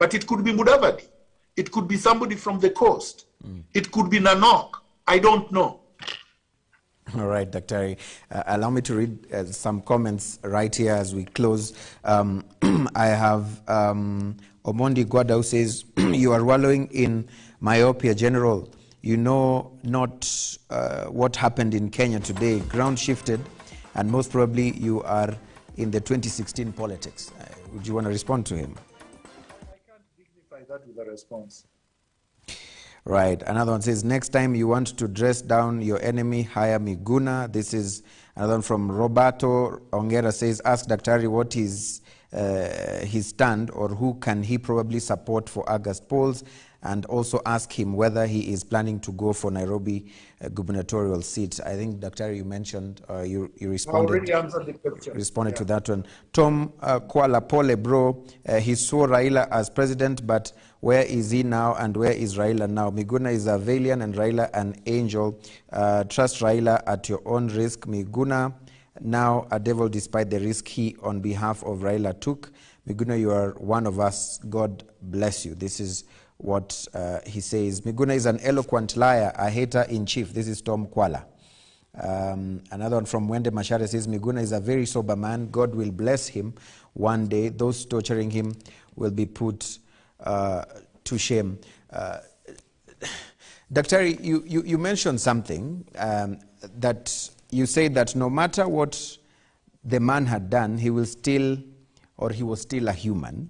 But it could be Mudavadi. It could be somebody from the coast. It could be Nanok. I don't know. All right, Dr. Allow me to read some comments right here as we close. I have Omondi Gwada who says, you are wallowing in myopia, General. You know not what happened in Kenya today. Ground shifted, and most probably you are in the 2016 politics. Would you want to respond to him? I can't dignify that with a response. Right. Another one says, next time you want to dress down your enemy, hire Miguna. This is another one from Roberto Ongera says, ask Daktari what is his stand, or who can he probably support for August polls, and also ask him whether he is planning to go for Nairobi gubernatorial seat. I think, Daktari, you mentioned, you responded. I already answered the question. Responded to that one. Tom Kuala Pole, bro, he saw Raila as president, but where is he now and where is Raila now? Miguna is a valiant and Raila an angel. Trust Raila at your own risk. Miguna now a devil despite the risk he on behalf of Raila took. Miguna, you are one of us. God bless you. This is what he says. Miguna is an eloquent liar, a hater in chief. This is Tom Kuala. Another one from Wende Mashare says, Miguna is a very sober man. God will bless him one day. Those torturing him will be put to shame. Daktari, you mentioned something that you said that no matter what the man had done, he was still a human,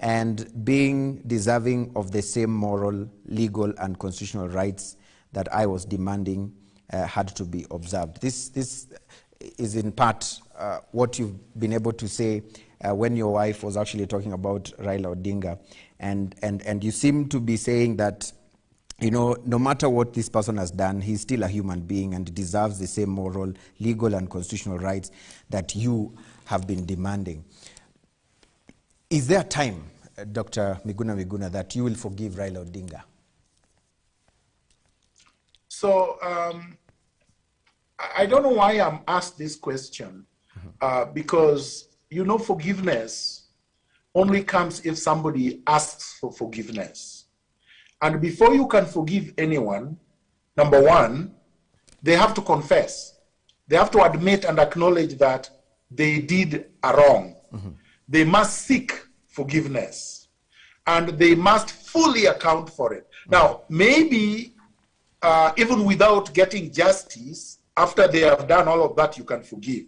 and being deserving of the same moral, legal, and constitutional rights that I was demanding had to be observed. This is in part what you've been able to say when your wife was actually talking about Raila Odinga, and you seem to be saying that, you know, no matter what this person has done, he's still a human being and deserves the same moral, legal, and constitutional rights that you have been demanding. Is there a time, Dr. Miguna Miguna, that you will forgive Raila Odinga? So I don't know why I'm asked this question, because, you know, forgiveness only comes if somebody asks for forgiveness. And before you can forgive anyone, number one, they have to confess. They have to admit and acknowledge that they did a wrong. They must seek forgiveness, and they must fully account for it. Now, maybe even without getting justice, after they have done all of that, you can forgive.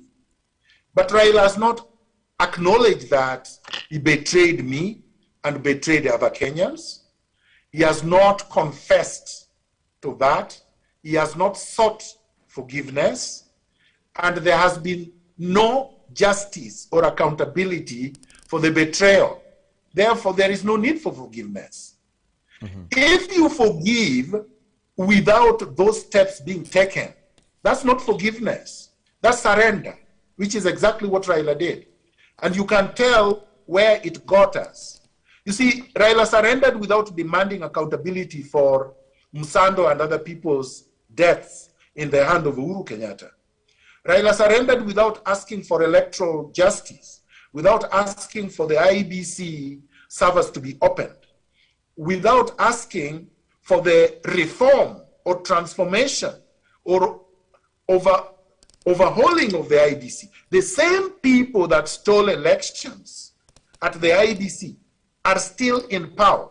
But Raila has not acknowledged that he betrayed me and betrayed the other Kenyans. He has not confessed to that. He has not sought forgiveness. And there has been no justice or accountability for the betrayal. Therefore, there is no need for forgiveness. If you forgive without those steps being taken, that's not forgiveness. That's surrender, which is exactly what Raila did. And you can tell where it got us. You see, Raila surrendered without demanding accountability for Msando and other people's deaths in the hand of Uhuru Kenyatta. Raila surrendered without asking for electoral justice, without asking for the IEBC servers to be opened, without asking for the reform or transformation or overhauling of the IEBC. The same people that stole elections at the IEBC are still in power.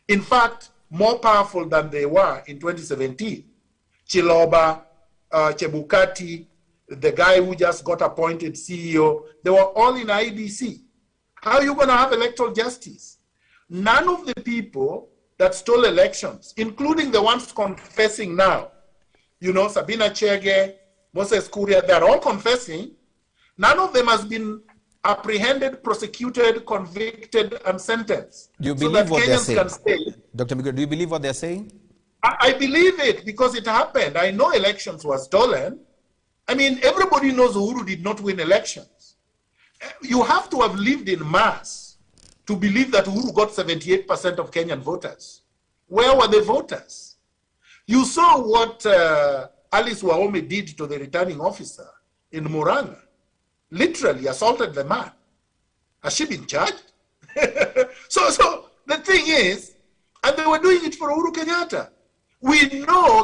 In fact, more powerful than they were in 2017. Chiloba, Chebukati, the guy who just got appointed CEO, they were all in IEBC. How are you going to have electoral justice? None of the people that stole elections, including the ones confessing now, you know, Sabina Chege, Moses Kuria, they're all confessing. None of them has been apprehended, prosecuted, convicted, and sentenced. Do you believe what they're saying? Can stay. Dr. Miguna, do you believe what they're saying? I believe it because it happened. I know elections were stolen. I mean, everybody knows Uhuru did not win elections. You have to have lived in mass to believe that Uhuru got 78% of Kenyan voters. Where were the voters? You saw what Alice Wahome did to the returning officer in Murang'a. Literally assaulted the man. Has she been charged? So this, and they were doing it for Uhuru Kenyatta. We know